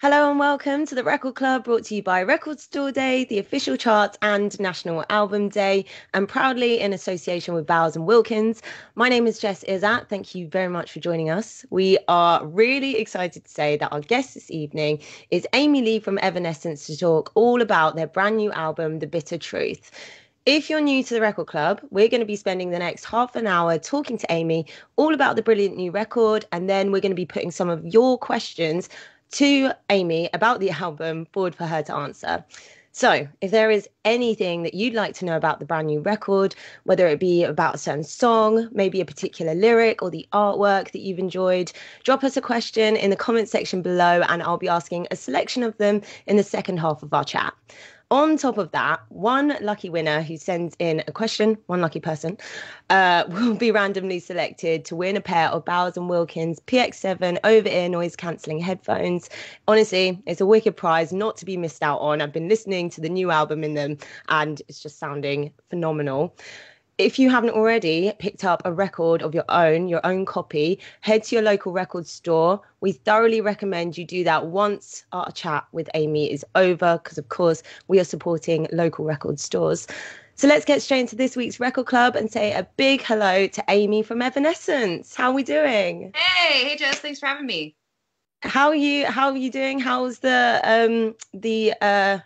Hello and welcome to the Record Club, brought to you by Record Store Day, the official charts and National Album Day, and proudly in association with Bowers and Wilkins. My name is Jess Izzat. Thank you very much for joining us. We are really excited to say that our guest this evening is Amy Lee from Evanescence to talk all about their brand new album, The Bitter Truth. If you're new to the Record Club, we're going to be spending the next half an hour talking to Amy all about the brilliant new record, and then we're going to be putting some of your questions to Amy about the album forward for her to answer. So if there is anything that you'd like to know about the brand new record, whether it be about a certain song, maybe a particular lyric or the artwork that you've enjoyed, drop us a question in the comment section below and I'll be asking a selection of them in the second half of our chat. On top of that, one lucky winner who sends in a question, one lucky person, will be randomly selected to win a pair of Bowers & Wilkins PX7 over-ear noise-cancelling headphones. Honestly, it's a wicked prize not to be missed out on. I've been listening to the new album in them and it's just sounding phenomenal. If you haven't already picked up a record of your own copy, head to your local record store. We thoroughly recommend you do that once our chat with Amy is over, because of course we are supporting local record stores. So let's get straight into this week's Record Club and say a big hello to Amy from Evanescence. How are we doing? Hey Jess, thanks for having me. How are you doing? How's the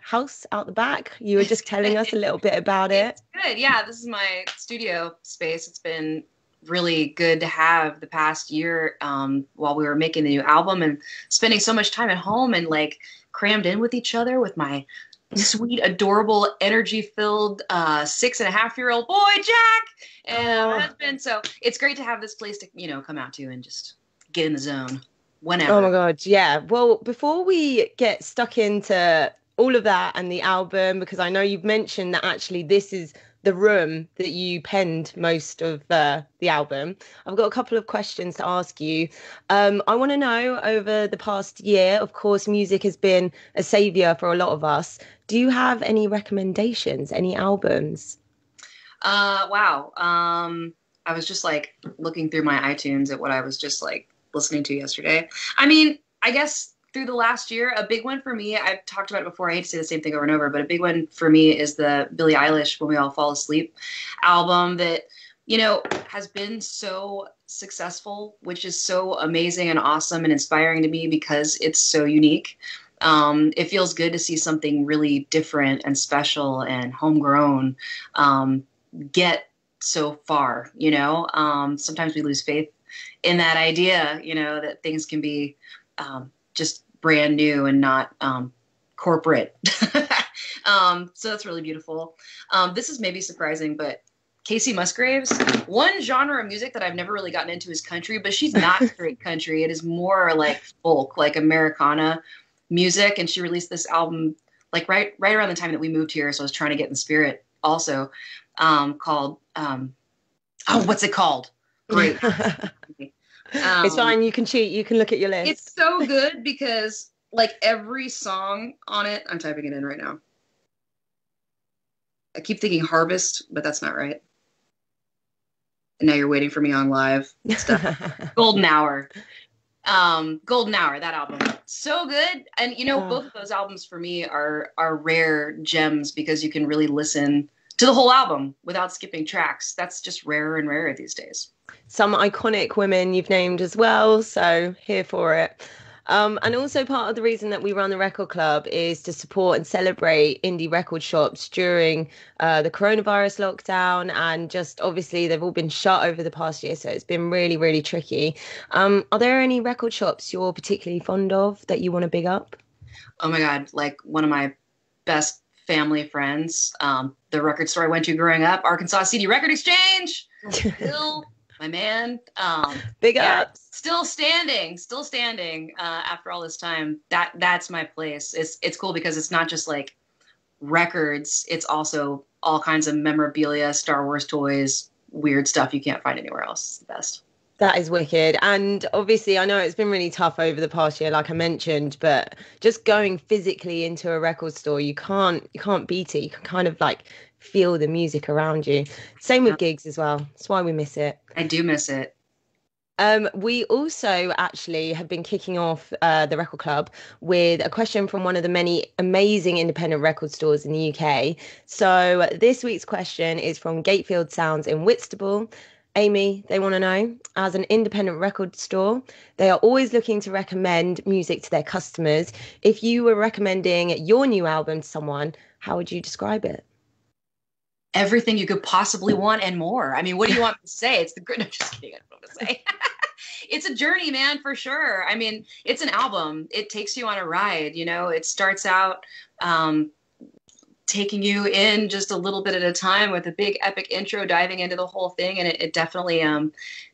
house out the back? You were just telling us a little bit about it. It's good. Yeah, this is my studio space. It's been really good to have the past year while we were making the new album and spending so much time at home and like crammed in with each other with my sweet, adorable, energy-filled 6.5-year-old boy, Jack, and my husband. So it's great to have this place to, come out to and just get in the zone. Whenever. Oh my God, yeah. Well, before we get stuck into all of that and the album, because I know you've mentioned that actually this is the room that you penned most of the album, I've got a couple of questions to ask you. I want to know, over the past year, of course, music has been a savior for a lot of us. Do you have any recommendations, any albums? Wow. I was just like looking through my iTunes at what I was just like listening to yesterday. I mean, I guess through the last year, a big one for me, I've talked about it before, I hate to say the same thing over and over, but a big one for me is the Billie Eilish When We All Fall Asleep album that, has been so successful, which is so amazing and awesome and inspiring to me because it's so unique. It feels good to see something really different and special and homegrown get so far, sometimes we lose faith in that idea, that things can be just brand new and not corporate. So that's really beautiful. This is maybe surprising, but Casey Musgraves, one genre of music that I've never really gotten into is country, but she's not straight country. It is more like folk, like Americana music. And she released this album like right around the time that we moved here. So I was trying to get in the spirit also, called, what's it called? Great. It's fine. You can cheat. You can look at your list. It's so good because like every song on it, I'm typing it in right now. I keep thinking Harvest, but that's not right. And now you're waiting for me on live stuff. Golden Hour. Golden Hour, that album. So good. And both of those albums for me are rare gems because you can really listen to the whole album without skipping tracks. That's just rarer and rarer these days. Some iconic women you've named as well, so here for it. And also part of the reason that we run the Record Club is to support and celebrate indie record shops during the coronavirus lockdown, and just obviously they've all been shut over the past year, so it's been really, really tricky. Are there any record shops you're particularly fond of that you want to big up? Oh my God, like one of my best family friends, the record store I went to growing up, Arkansas CD Record Exchange. Bill, my man. Big ups. Still standing after all this time. That's my place. It's cool because it's not just like records. It's also all kinds of memorabilia, Star Wars toys, weird stuff you can't find anywhere else. It's the best. That is wicked. And obviously, I know it's been really tough over the past year, like I mentioned, but just going physically into a record store, you can't beat it. You can kind of like feel the music around you. Same with gigs as well. That's why we miss it. I do miss it. We also actually have been kicking off the Record Club with a question from one of the many amazing independent record stores in the UK. So this week's question is from Gatefield Sounds in Whitstable. Amy, they want to know, as an independent record store, they are always looking to recommend music to their customers. If you were recommending your new album to someone, how would you describe it? Everything you could possibly want and more. I mean, what do you want me to say? It's the great. No, just kidding. I don't know what to say. It's a journey, man, for sure. I mean, it's an album. It takes you on a ride. It starts out taking you in just a little bit at a time with a big epic intro, diving into the whole thing, and it definitely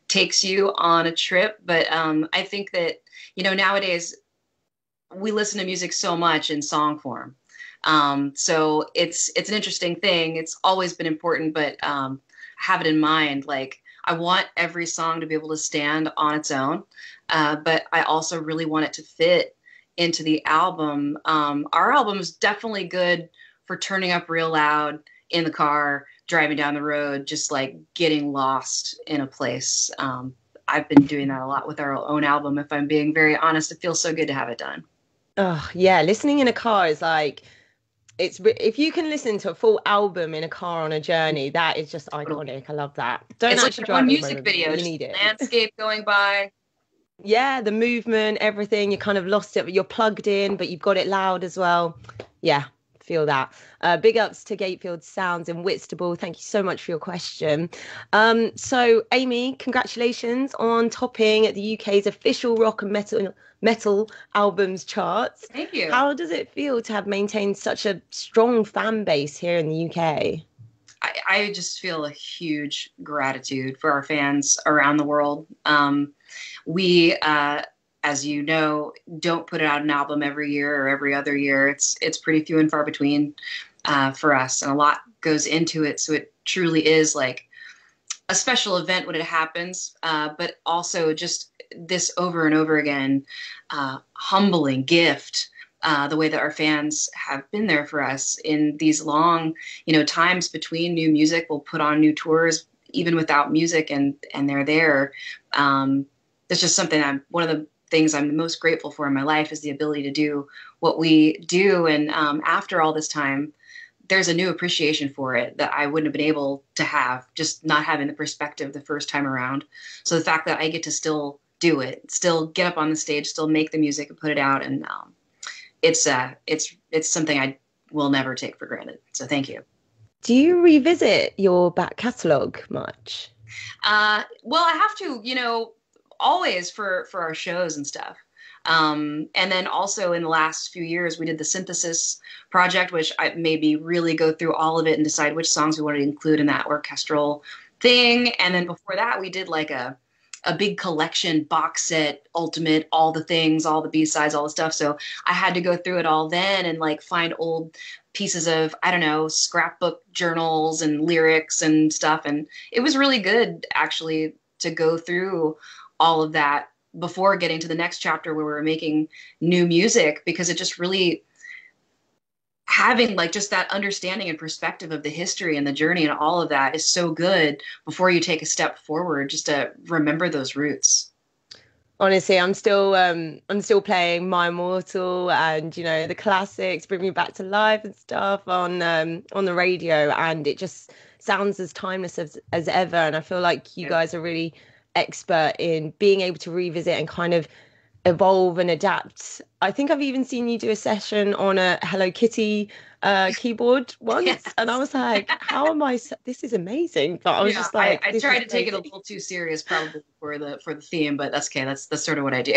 takes you on a trip. But I think that nowadays we listen to music so much in song form. So it's an interesting thing. It's always been important, but have it in mind. Like, I want every song to be able to stand on its own, but I also really want it to fit into the album. Our album is definitely good for turning up real loud in the car, driving down the road, just like getting lost in a place. I've been doing that a lot with our own album. If I'm being very honest, it feels so good to have it done. Oh, yeah. Listening in a car is like, if you can listen to a full album in a car on a journey, that is just iconic. I love that. Don't It's like actually your drive one anywhere music with it, video, but you just need it. landscape going by. Yeah, the movement, everything, you kind of lost it. You're plugged in, but you've got it loud as well. Yeah, feel that. Big ups to Gatefield Sounds in Whitstable. Thank you so much for your question. So, Amy, congratulations on topping the UK's official rock and metal albums charts. Thank you. How does it feel to have maintained such a strong fan base here in the UK? I just feel a huge gratitude for our fans around the world. We, as you know, don't put out an album every year or every other year. It's pretty few and far between for us, and a lot goes into it. So it truly is like a special event when it happens, but also just this over and over again, humbling gift. The way that our fans have been there for us in these long, times between new music. We'll put on new tours even without music, and they're there. It's just something one of the things I'm the most grateful for in my life is the ability to do what we do. And after all this time, there's a new appreciation for it that I wouldn't have been able to have just not having the perspective the first time around. So the fact that I get to still do it, still get up on the stage, still make the music and put it out, and it's something I will never take for granted. So thank you. Do you revisit your back catalogue much? Well, I have to, always for our shows and stuff. And then also in the last few years, we did the synthesis project, which I maybe really go through all of it and decide which songs we want to include in that orchestral thing. And then before that, we did like a big collection box set, ultimate, all the things, all the B-sides, all the stuff. So I had to go through it all then and like find old pieces of, I don't know, scrapbook journals and lyrics and stuff. And it was really good actually to go through all of that before getting to the next chapter where we were making new music, because it just really having like just that understanding and perspective of the history and the journey and all of that is so good before you take a step forward, just to remember those roots. Honestly, I'm still playing My Immortal and the classics, Bring Me Back to Life and stuff on the radio, and it just sounds as timeless as ever. And I feel like you guys are really expert in being able to revisit and kind of evolve and adapt. I think I've even seen you do a session on a Hello Kitty keyboard once, Yes. and I was like, how am I this is amazing. But I was just like, I tried to take it a little too serious probably for the theme, but that's okay. That's sort of what I do.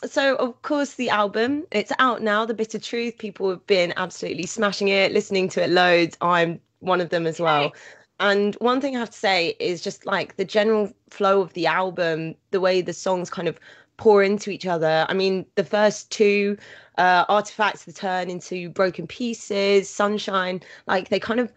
So of course the album, it's out now, The Bitter Truth. People have been absolutely smashing it, listening to it loads. I'm one of them as well. And one thing I have to say is just like the general flow of the album, the way the songs kind of pour into each other. I mean, the first two, Artifacts, the turn into Broken Pieces, Sunshine, like they kind of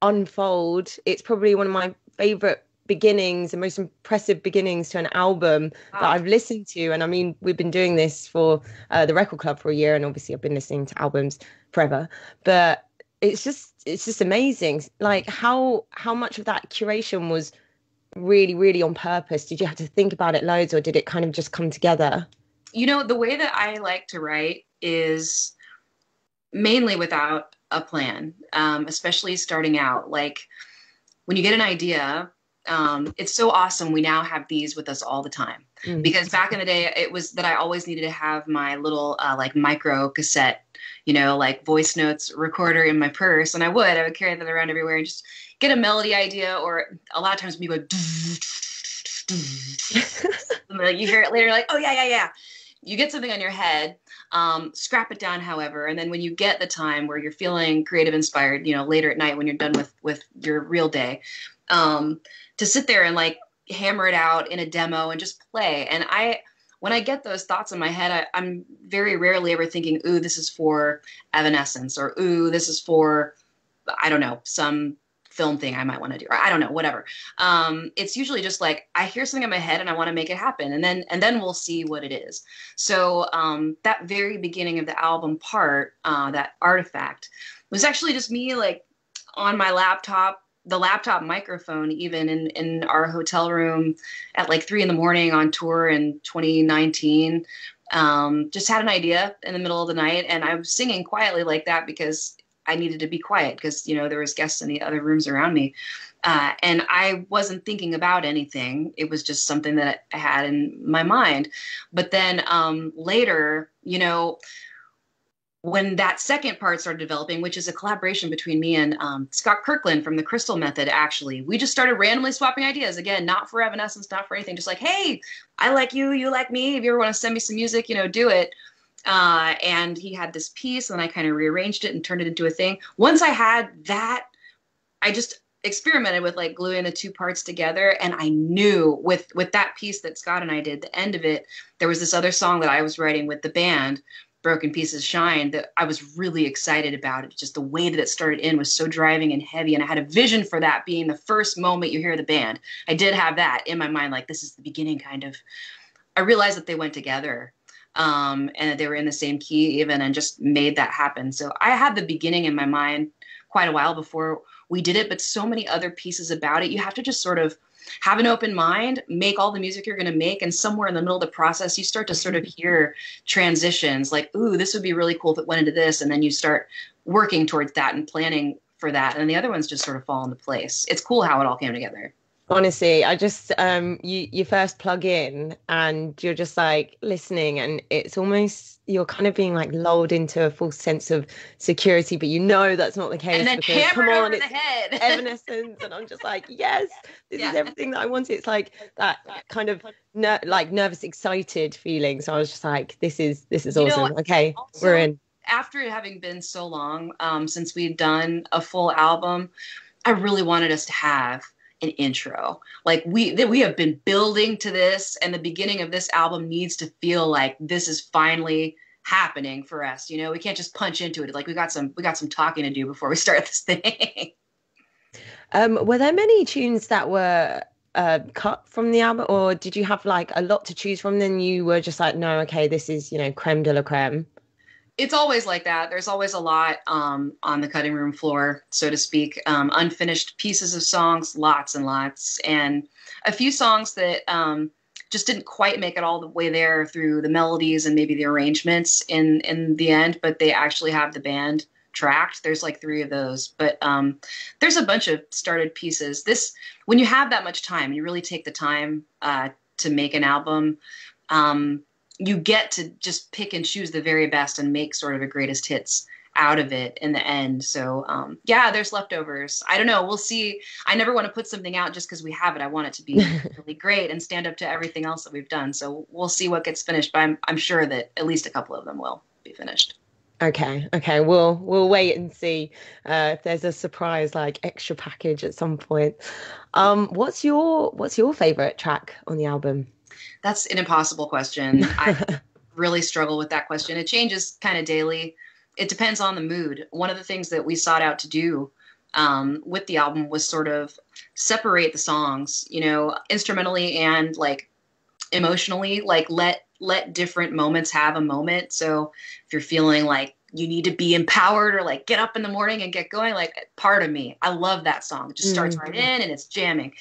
unfold. It's probably one of my favorite beginnings, the most impressive beginnings to an album that I've listened to. And I mean, we've been doing this for the Record Club for a year, and obviously I've been listening to albums forever. But it's just amazing. Like how much of that curation was really, really on purpose? Did you have to think about it loads, or did it kind of just come together? You know, the way that I like to write is mainly without a plan, especially starting out. Like when you get an idea, it's so awesome. We now have these with us all the time. Mm. Because back in the day, it was that I always needed to have my little like micro cassette, like voice notes recorder in my purse. And I would carry that around everywhere and just get a melody idea. Or a lot of times when you go, and like you hear it later, like, oh, yeah, yeah, yeah. You get something on your head, scrap it down, however, and then when you get the time where you're feeling creative inspired, later at night when you're done with your real day, to sit there and like hammer it out in a demo and just play. And when I get those thoughts in my head, I'm very rarely ever thinking, ooh, this is for Evanescence, or ooh, this is for, I don't know, some film thing I might want to do, or I don't know, whatever. It's usually just like I hear something in my head and I want to make it happen, and then we'll see what it is. So that very beginning of the album part, that artifact, was actually just me like on my laptop, the laptop microphone, even in our hotel room at like 3 a.m. on tour in 2019. Just had an idea in the middle of the night, and I was singing quietly like that because I needed to be quiet because, there was guests in the other rooms around me. And I wasn't thinking about anything. It was just something that I had in my mind. But then later, when that second part started developing, which is a collaboration between me and Scott Kirkland from the Crystal Method, actually, we just started randomly swapping ideas. Again, not for Evanescence, not for anything. Just like, hey, I like you, you like me. If you ever want to send me some music, do it. And he had this piece, and I kind of rearranged it and turned it into a thing. Once I had that, I just experimented with like gluing the two parts together. And I knew with that piece that Scott and I did, the end of it, there was this other song that I was writing with the band, Broken Pieces Shine, that I was really excited about. It just the way that it started in was so driving and heavy. And I had a vision for that being the first moment you hear the band. I did have that in my mind, like this is the beginning kind of. I realized that they went together. And that they were in the same key even, and just made that happen. So I had the beginning in my mind quite a while before we did it, but so many other pieces about it. You have to just sort of have an open mind, make all the music you're going to make, and somewhere in the middle of the process, you start to sort of hear transitions like, ooh, this would be really cool if it went into this. And then you start working towards that and planning for that. And the other ones just sort of fall into place. It's cool how it all came together. Honestly, I just you first plug in and you're just like listening, and it's almost you're kind of being like lulled into a false sense of security, but that's not the case, and then because come hammered on, over it's the head. Evanescence, and I'm just like, yes, this Yeah. is everything that I wanted. It's like that kind of like nervous, excited feeling. So I was just like, this is awesome. Okay, Also, we're in. after it having been so long since we'd done a full album, I really wanted us to have an intro. Like we have been building to this, and the beginning of this album needs to feel like this is finally happening for us. We can't just punch into it. Like we got some talking to do before we start this thing. Were there many tunes that were cut from the album, or did you have like a lot to choose from? Then you were just like, no, okay, this is creme de la creme. It's always like that. There's always a lot on the cutting room floor, so to speak. Unfinished pieces of songs, lots and lots, and a few songs that just didn't quite make it all the way there through the melodies and maybe the arrangements in the end. But they actually have the band tracked. There's like 3 of those, but there's a bunch of started pieces. When you have that much time, you really take the time to make an album. You get to just pick and choose the very best and make sort of a greatest hits out of it in the end. So yeah, there's leftovers. I don't know. We'll see. I never want to put something out just because we have it. I want it to be really great and stand up to everything else that we've done. So we'll see what gets finished, but I'm sure that at least a couple of them will be finished. Okay, we'll wait and see if there's a surprise like extra package at some point. What's your favorite track on the album? That's an impossible question. I really struggle with that question. It changes kind of daily. It depends on the mood. One of the things that we sought out to do with the album was sort of separate the songs, instrumentally and like emotionally, like let different moments have a moment. So if you're feeling like you need to be empowered or like get up in the morning and get going, like part of me, I love that song. It just starts right in and it's jamming.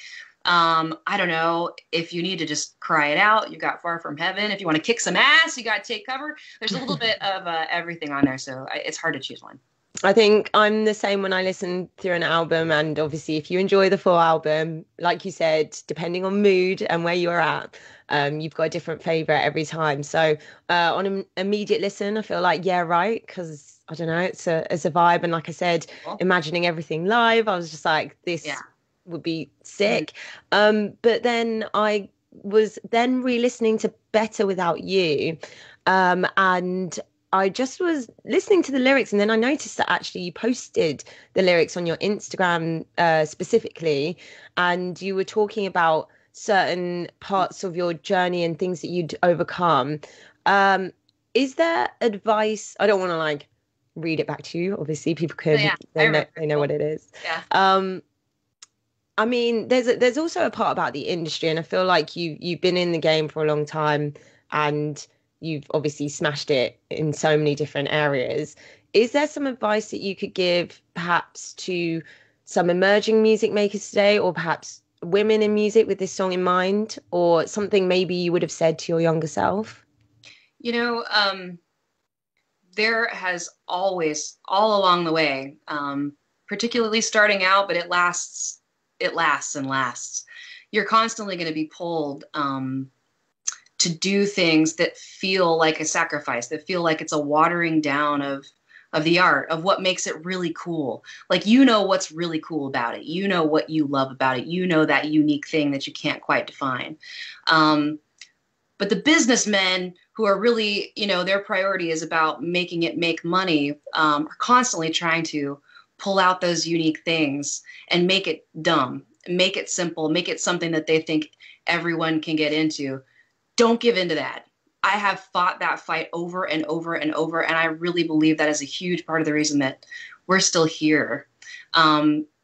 I don't know, if you need to just cry it out, you got Far From Heaven. If you want to kick some ass, you got Take Cover. There's a little bit of everything on there, so it's hard to choose one. I think I'm the same when I listen through an album. And obviously, if you enjoy the full album, like you said, depending on mood and where you're at, you've got a different favorite every time. So on an immediate listen, I feel like, yeah, right. Because I don't know, it's a vibe. And like I said, Cool. imagining everything live, I was just like, Yeah. this would be sick. But then I was then re-listening to Better Without You. And I just was listening to the lyrics, and then I noticed that actually you posted the lyrics on your Instagram specifically, and you were talking about certain parts of your journey and things that you'd overcome. Um, is there advice? I don't want to like read it back to you. Obviously, people So can yeah, I remember. they know Cool. what it is. Yeah. I mean, there's also a part about the industry, and I feel like you've been in the game for a long time, and you've obviously smashed it in so many different areas. Is there some advice that you could give, perhaps to some emerging music makers today, or perhaps women in music with this song in mind, or something maybe you would have said to your younger self? You know, there has always, all along the way, particularly starting out, but it lasts and lasts. You're constantly going to be pulled to do things that feel like a sacrifice, that feel like it's a watering down of the art, of what makes it really cool. Like, you know what's really cool about it. You know what you love about it. You know that unique thing that you can't quite define. But the businessmen who are really, their priority is about making it make money, are constantly trying to pull out those unique things and make it dumb, make it simple, make it something that they think everyone can get into. Don't give in to that. I have fought that fight over and over and over, and I really believe that is a huge part of the reason that we're still here.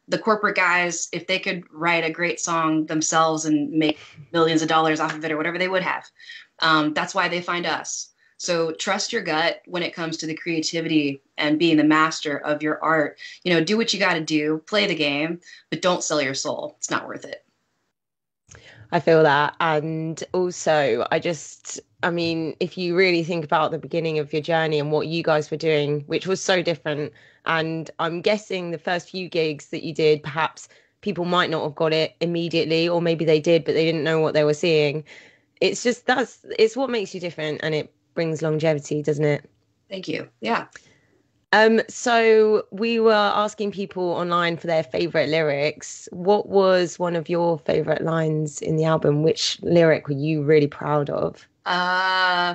The corporate guys, if they could write a great song themselves and make millions of dollars off of it or whatever, they would have. That's why they find us. So trust your gut when it comes to the creativity and being the master of your art. Do what you got to do, play the game, but don't sell your soul. It's not worth it. I feel that. And also, I mean, if you really think about the beginning of your journey and what you guys were doing, which was so different, and I'm guessing the first few gigs that you did, perhaps people might not have got it immediately, or maybe they did, but they didn't know what they were seeing. It's just it's what makes you different, and it brings longevity, doesn't it? Thank you. Yeah. So we were asking people online for their favorite lyrics. What was one of your favorite lines in the album? Which lyric were you really proud of? Uh,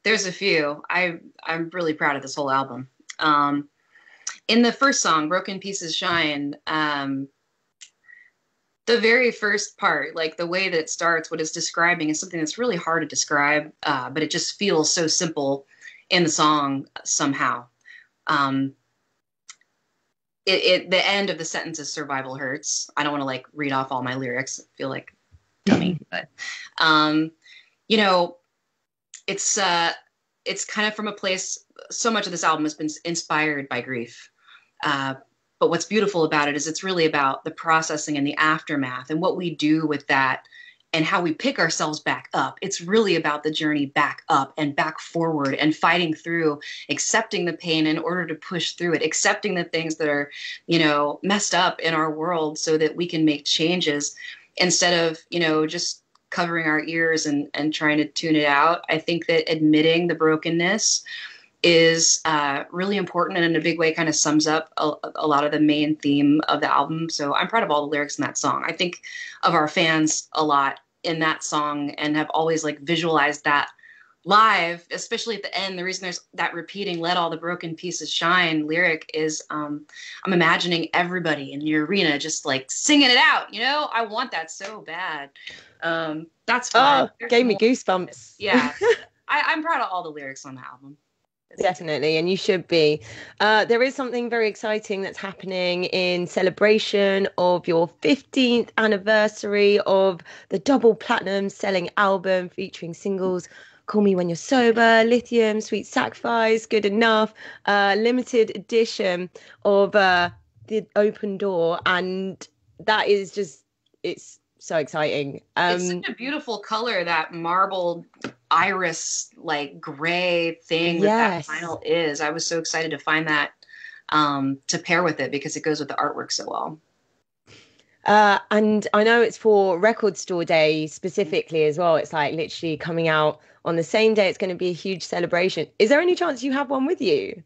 there's a few. I'm really proud of this whole album. In the first song, Broken Pieces Shine, the very first part, like the way that it starts, what it's describing is something that's really hard to describe, but it just feels so simple in the song somehow. Um, the end of the sentence is survival hurts. I don't want to like read off all my lyrics. I feel like dummy, but um, you know, it's kind of from a place. So much of this album has been inspired by grief. Uh, but what's beautiful about it is it's really about the processing and the aftermath and what we do with that and how we pick ourselves back up. It's really about the journey back up and back forward and fighting through, accepting the pain in order to push through it, accepting the things that are, messed up in our world so that we can make changes instead of, just covering our ears and trying to tune it out. I think that admitting the brokenness is really important and in a big way kind of sums up a lot of the main theme of the album. So I'm proud of all the lyrics in that song. I think of our fans a lot in that song and have always like visualized that live, especially at the end. The reason there's that repeating "let all the broken pieces shine" lyric is I'm imagining everybody in the arena just like singing it out. I want that so bad. That's fun. Oh, There's gave me more. goosebumps. Yeah. I'm proud of all the lyrics on the album. Definitely, and you should be. There is something very exciting that's happening in celebration of your 15th anniversary of the double platinum selling album featuring singles Call Me When You're Sober, Lithium, Sweet Sacrifice, Good Enough, limited edition of the open door, and that is just, it's so exciting. It's such a beautiful color, that marbled iris, like gray thing that Yes. vinyl is. I was so excited to find that to pair with it because it goes with the artwork so well. And I know it's for Record Store Day specifically as well. It's like literally coming out on the same day. It's going to be a huge celebration. Is there any chance you have one with you?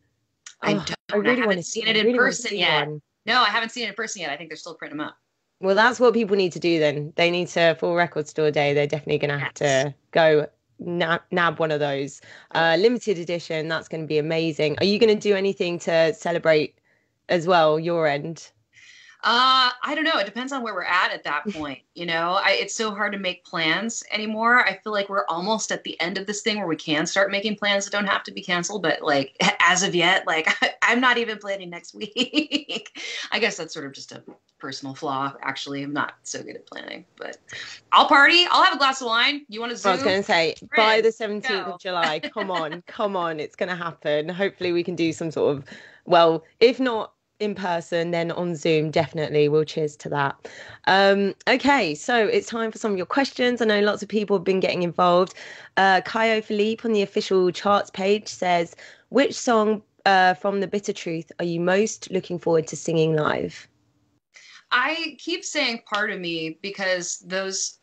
I Oh, I don't. I really want to haven't see. seen I it in really want to person see yet. one. No, I haven't seen it in person yet. I think they're still printing them up. Well, that's what people need to do then. They need to, for Record Store Day, they're definitely going to have Yes. to go nab one of those. Yep. Limited edition. That's going to be amazing. Are you going to do anything to celebrate as well, your end? I don't know. It depends on where we're at that point. It's so hard to make plans anymore. I feel like we're almost at the end of this thing where we can start making plans that don't have to be canceled. But like as of yet, like I'm not even planning next week. I guess that's sort of just a personal flaw. Actually, I'm not so good at planning, but I'll party. I'll have a glass of wine. You want to I was Zoom? going to say We're by in. the 17th of Go. July. Come on, come on. It's going to happen. Hopefully, we can do some sort of, well, if not in person, then on Zoom, definitely. We'll cheers to that. Okay, so it's time for some of your questions. I know lots of people have been getting involved. Kaio Philippe on the official charts page says, which song from The Bitter Truth are you most looking forward to singing live? I keep saying part of me because those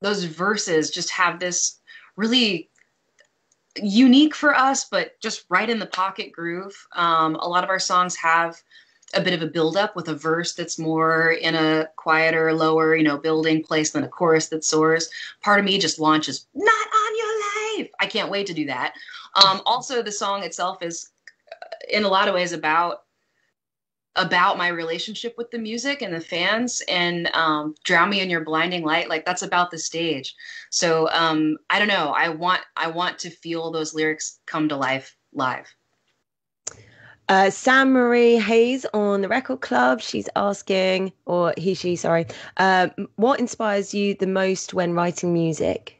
verses just have this really unique for us, but just right in the pocket groove. A lot of our songs have a bit of a buildup with a verse that's more in a quieter, lower, building place than a chorus that soars. Part of me just launches, not on your life. I can't wait to do that. Also, the song itself is in a lot of ways about my relationship with the music and the fans, and drown me in your blinding light, like that's about the stage. So I don't know, I want to feel those lyrics come to life live. Sam Marie Hayes on the Record Club, she's asking, or she, sorry, what inspires you the most when writing music?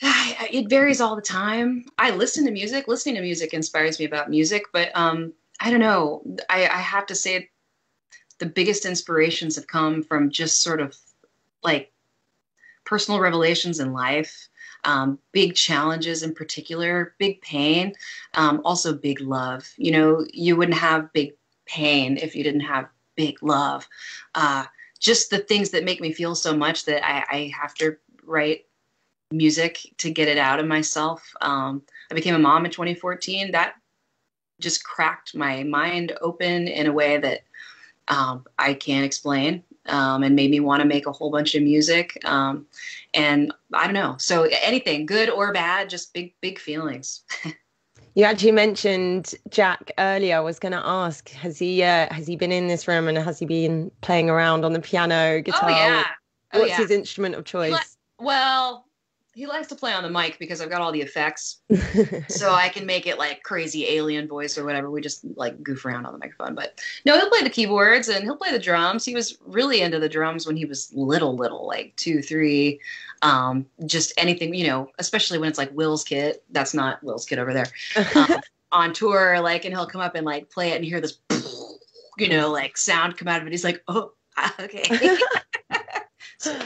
It varies all the time. I listen to music. Listening to music inspires me about music, but I don't know. I have to say the biggest inspirations have come from just sort of like personal revelations in life, big challenges in particular, big pain, also big love. You wouldn't have big pain if you didn't have big love. Just the things that make me feel so much that I have to write music to get it out of myself. I became a mom in 2014. That just cracked my mind open in a way that I can't explain, and made me want to make a whole bunch of music. And I don't know. So anything, good or bad, just big, big feelings. You actually mentioned Jack earlier. I was going to ask, has he been in this room and has he been playing around on the piano, Oh guitar? yeah. Oh What's yeah. his instrument of He li- choice? well, he likes to play on the mic because I've got all the effects. So I can make it like crazy alien voice or whatever. We just like goof around on the microphone. But no, he'll play the keyboards and he'll play the drums. He was really into the drums when he was little, like 2, 3. Just anything, especially when it's like Will's kit. That's not Will's kit over there. On tour, like, and he'll come up and like play it and you hear this, like sound come out of it. He's like, oh, okay. So,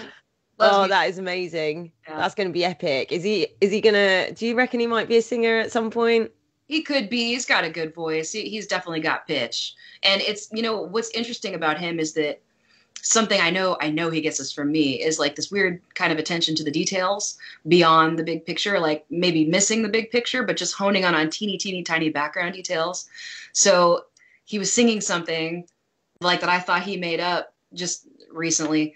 Oh, that is amazing. yeah. That's going to be epic. Is he gonna, do you reckon he might be a singer at some point? He could be. He's got a good voice. He's definitely got pitch. And it's, what's interesting about him is that something I know he gets this from me is like this weird kind of attention to the details beyond the big picture, like maybe missing the big picture, but just honing on teeny, teeny, tiny background details. So he was singing something like that I thought he made up just recently.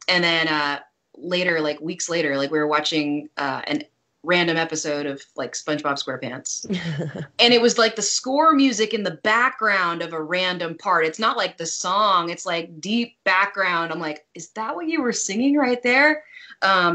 And then later, like weeks later, like we were watching an random episode of like SpongeBob SquarePants. And it was like the score music in the background of a random part. It's not like the song, it's like deep background. I'm like, is that what you were singing right there?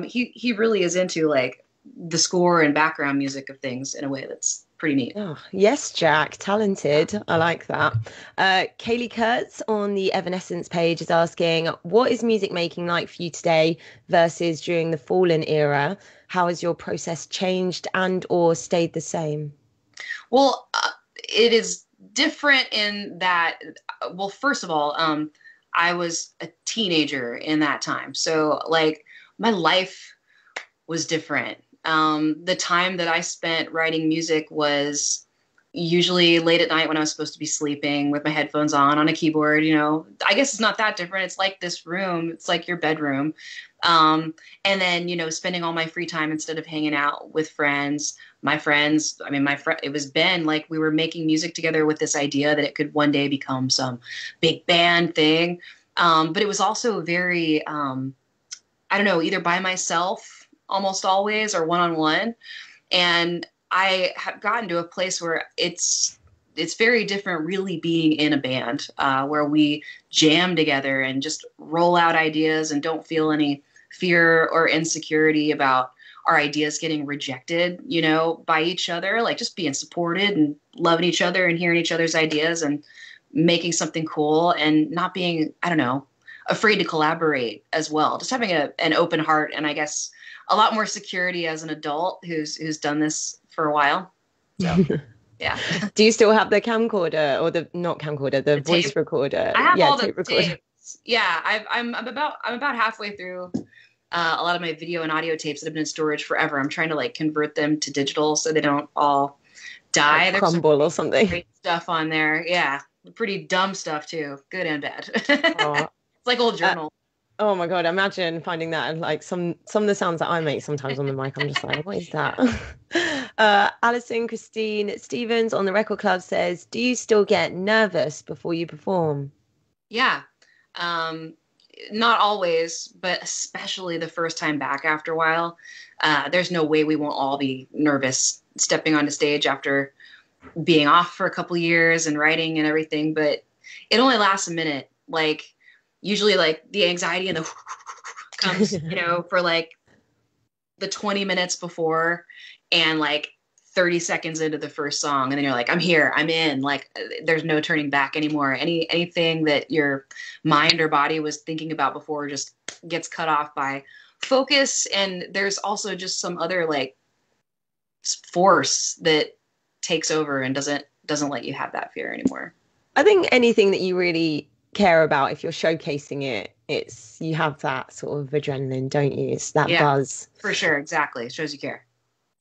He really is into like the score and background music of things in a way that's pretty neat. Oh, yes, Jack, talented. I like that. Kaylee Kurtz on the Evanescence page is asking, what is music making like for you today versus during the Fallen era? How has your process changed and or stayed the same? Well, it is different in that well, first of all, I was a teenager in that time. So like my life was different. The time that I spent writing music was usually late at night when I was supposed to be sleeping with my headphones on a keyboard. You know, I guess it's not that different. It's like this room, it's like your bedroom. And then, you know, spending all my free time instead of hanging out with friends, my friends, I mean, my friend, it was Ben, like we were making music together with this idea that it could one day become some big band thing. But it was also very, I don't know, either by myself almost always or one on one. And I have gotten to a place where it's very different really being in a band where we jam together and just roll out ideas and don't feel any fear or insecurity about our ideas getting rejected, you know, by each other, like just being supported and loving each other and hearing each other's ideas and making something cool and not being, I don't know, afraid to collaborate as well. Just having an open heart and I guess a lot more security as an adult who's done this for a while. So yeah. Do you still have the camcorder or the not camcorder, the voice Tape. recorder? I have Yeah, all the tape recorder. tapes. Yeah, I'm about halfway through a lot of my video and audio tapes that have been in storage forever. I'm trying to like convert them to digital so they don't all die. Like There's some crumble or something. great stuff on there. Yeah, pretty dumb stuff too, good and bad. Oh, It's like old journal. oh my God, imagine finding that and like some of the sounds that I make sometimes on the mic, I'm just like, what is that? Alison Christine Stevens on the Record Club says, do you still get nervous before you perform? Yeah. Um, Not always, but especially the first time back after a while. There's no way we won't all be nervous stepping onto stage after being off for a couple years and writing and everything, but it only lasts a minute. Like usually like the anxiety and the comes, you know, for like the 20 minutes before and like 30 seconds into the first song and then you're like I'm here, I'm in, like there's no turning back anymore. Anything that your mind or body was thinking about before just gets cut off by focus. And there's also just some other like force that takes over and doesn't let you have that fear anymore. I think anything that you really care about, if you're showcasing it, it's you have that sort of adrenaline, don't you? It's that Yeah, buzz. for sure. Exactly. It shows you care.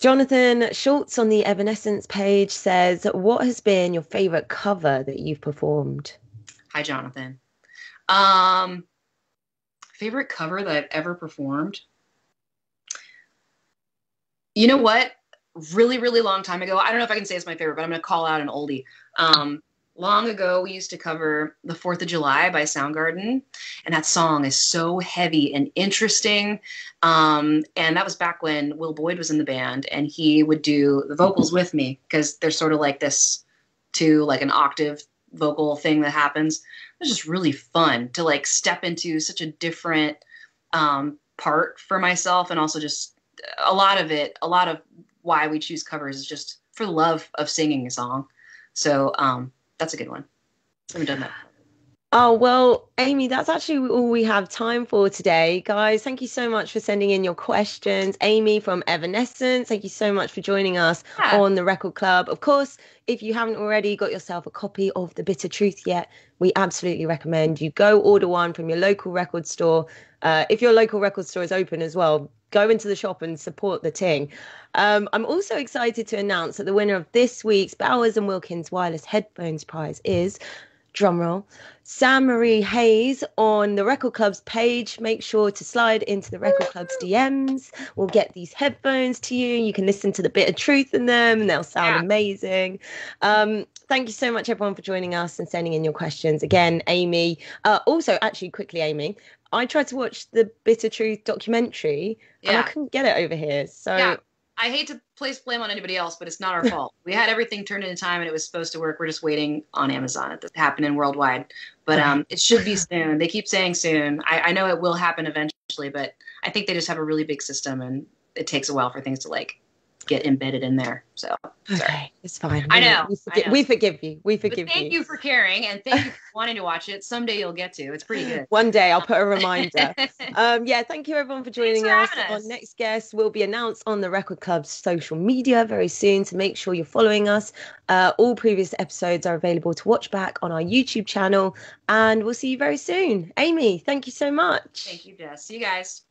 Jonathan Schultz on the Evanescence page says, what has been your favorite cover that you've performed? Hi, Jonathan. Um, Favorite cover that I've ever performed. You know what? Really, really long time ago. I don't know if I can say it's my favorite, but I'm going to call out an oldie. Long ago, we used to cover The 4th of July by Soundgarden, and that song is so heavy and interesting. And that was back when Will Boyd was in the band, and he would do the vocals with me because there's sort of like this like an octave vocal thing that happens. It was just really fun to like step into such a different part for myself, and also just a lot of why we choose covers is just for the love of singing a song. So that's a good one. I haven't done that. Oh, well, Amy, that's actually all we have time for today. Guys, thank you so much for sending in your questions. Amy from Evanescence, thank you so much for joining us on the Record Club. Of course, if you haven't already got yourself a copy of The Bitter Truth yet, we absolutely recommend you go order one from your local record store. If your local record store is open as well, go into the shop and support the ting. I'm also excited to announce that the winner of this week's Bowers and Wilkins Wireless Headphones Prize is, drumroll, Sam Marie Hayes on the Record Club's page. Make sure to slide into the Record Club's DMs. We'll get these headphones to you. You can listen to the bit of truth in them and they'll sound amazing. Thank you so much, everyone, for joining us and sending in your questions. Again, Amy. Also, actually, quickly, Amy, I tried to watch the Bitter Truth documentary and I couldn't get it over here. So I hate to place blame on anybody else, but it's not our fault. We had everything turned in time and it was supposed to work. We're just waiting on Amazon. It's happening worldwide, but it should be soon. They keep saying soon. I know it will happen eventually, but I think they just have a really big system and it takes a while for things to like get embedded in there. So sorry. Okay, it's fine. I know. We forgive you. We But forgive thank you. you for caring, and thank you for wanting to watch it. Someday you'll get to. It's pretty good. One day I'll put a reminder. Yeah, thank you everyone for Thanks joining for us. having Our us. next guest will be announced on the Record Club's social media very soon, so make sure you're following us. All previous episodes are available to watch back on our YouTube channel, and we'll see you very soon. Amy, thank you so much. Thank you, Jess. See you guys.